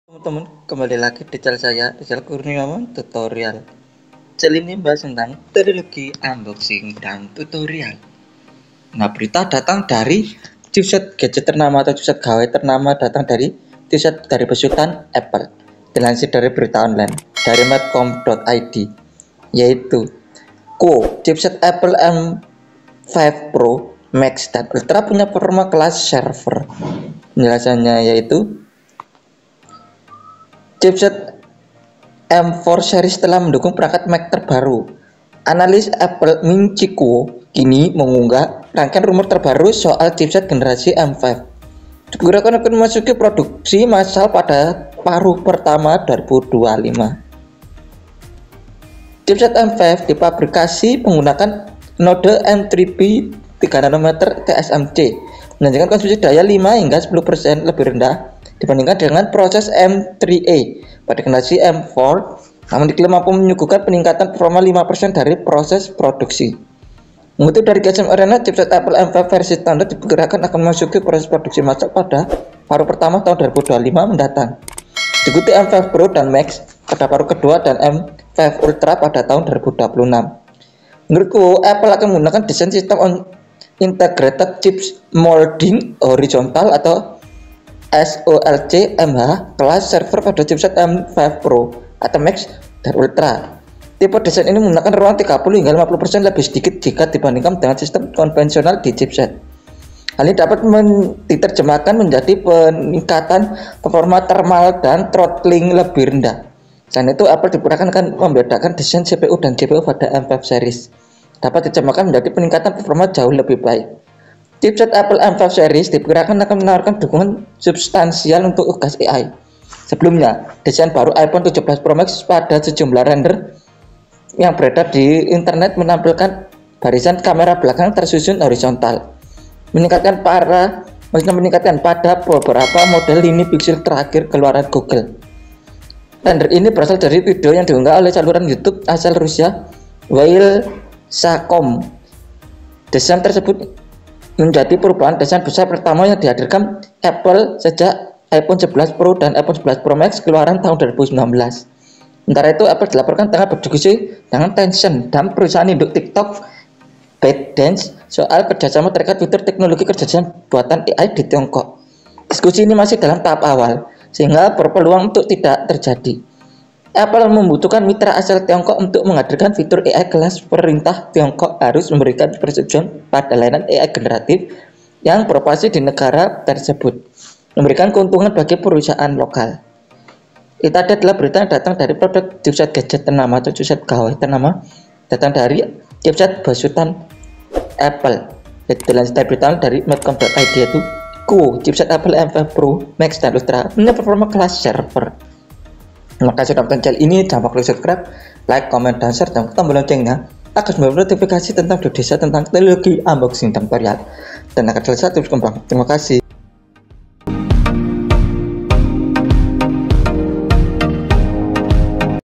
Teman-teman, kembali lagi di channel saya, di channel Kurniawan Tutorial. Channel ini bahas tentang teknologi unboxing dan tutorial. Nah, berita datang dari chipset gadget ternama atau chipset gawai ternama datang dari chipset dari besutan Apple. Dilansir dari berita online dari medcom.id, yaitu chipset Apple M5 Pro Max dan Ultra punya performa kelas server. Penjelasannya yaitu chipset M4 series telah mendukung perangkat Mac terbaru. Analis Apple Ming Chi Kuo kini mengunggah rangkaian rumor terbaru soal chipset generasi M5. Diperkirakan akan memasuki produksi massal pada paruh pertama 2025. Chipset M5 dipabrikasi menggunakan node N3P 3 nanometer TSMC, menandakan konsumsi daya 5 hingga 10% lebih rendah dibandingkan dengan proses M3A pada generasi M4, namun diklaim mampu menyuguhkan peningkatan performa 5% dari proses produksi. Mengutip dari GSM Arena, chipset Apple M5 versi standar diperkirakan akan memasuki proses produksi massal pada paruh pertama tahun 2025 mendatang. Diikuti M5 Pro dan Max pada paruh kedua dan M5 Ultra pada tahun 2026. Menurutku, Apple akan menggunakan desain sistem integrated chips molding horizontal atau SoLC MH kelas server pada chipset M5 Pro atau Max dan Ultra. Tipe desain ini menggunakan ruang 30 hingga 50% lebih sedikit jika dibandingkan dengan sistem konvensional di chipset. Hal ini dapat diterjemahkan menjadi peningkatan performa thermal dan throttling lebih rendah. Selain itu, Apple diperkirakan akan membedakan desain CPU dan GPU pada M5 series. Dapat diterjemahkan menjadi peningkatan performa jauh lebih baik. Chipset Apple M5 series diperkirakan akan menawarkan dukungan substansial untuk gas AI. Sebelumnya, desain baru iPhone 17 Pro Max pada sejumlah render yang beredar di internet menampilkan barisan kamera belakang tersusun horizontal, meningkatkan pada beberapa model lini pixel terakhir keluaran Google. Render ini berasal dari video yang diunggah oleh saluran YouTube asal Rusia, Wilsacom. Desain tersebut menjadi perubahan desain besar pertama yang dihadirkan Apple sejak iPhone 11 Pro dan iPhone 11 Pro Max keluaran tahun 2019. Sementara itu, Apple dilaporkan tengah berdiskusi dengan Tencent dan perusahaan induk TikTok ByteDance soal kerjasama terkait fitur teknologi kerjasama buatan AI di Tiongkok. Diskusi ini masih dalam tahap awal, sehingga berpeluang untuk tidak terjadi. Apple membutuhkan mitra asal Tiongkok untuk menghadirkan fitur AI kelas perintah. Tiongkok harus memberikan persetujuan pada layanan AI generatif yang beroperasi di negara tersebut, memberikan keuntungan bagi perusahaan lokal. Itu adalah berita yang datang dari produk chipset gadget ternama atau chipset gawai ternama datang dari chipset besutan Apple. Dilansir berita dari medcom.id, yaitu chipset Apple M5 Pro Max dan Ultra punya performa kelas server. Terima kasih sudah menonton channel ini. Jangan lupa subscribe, like, komen, dan share, dan tombol loncengnya agar memberi notifikasi tentang video desa tentang teknologi unboxing dan tutorial dan akan selesai terus kembang. Terima kasih.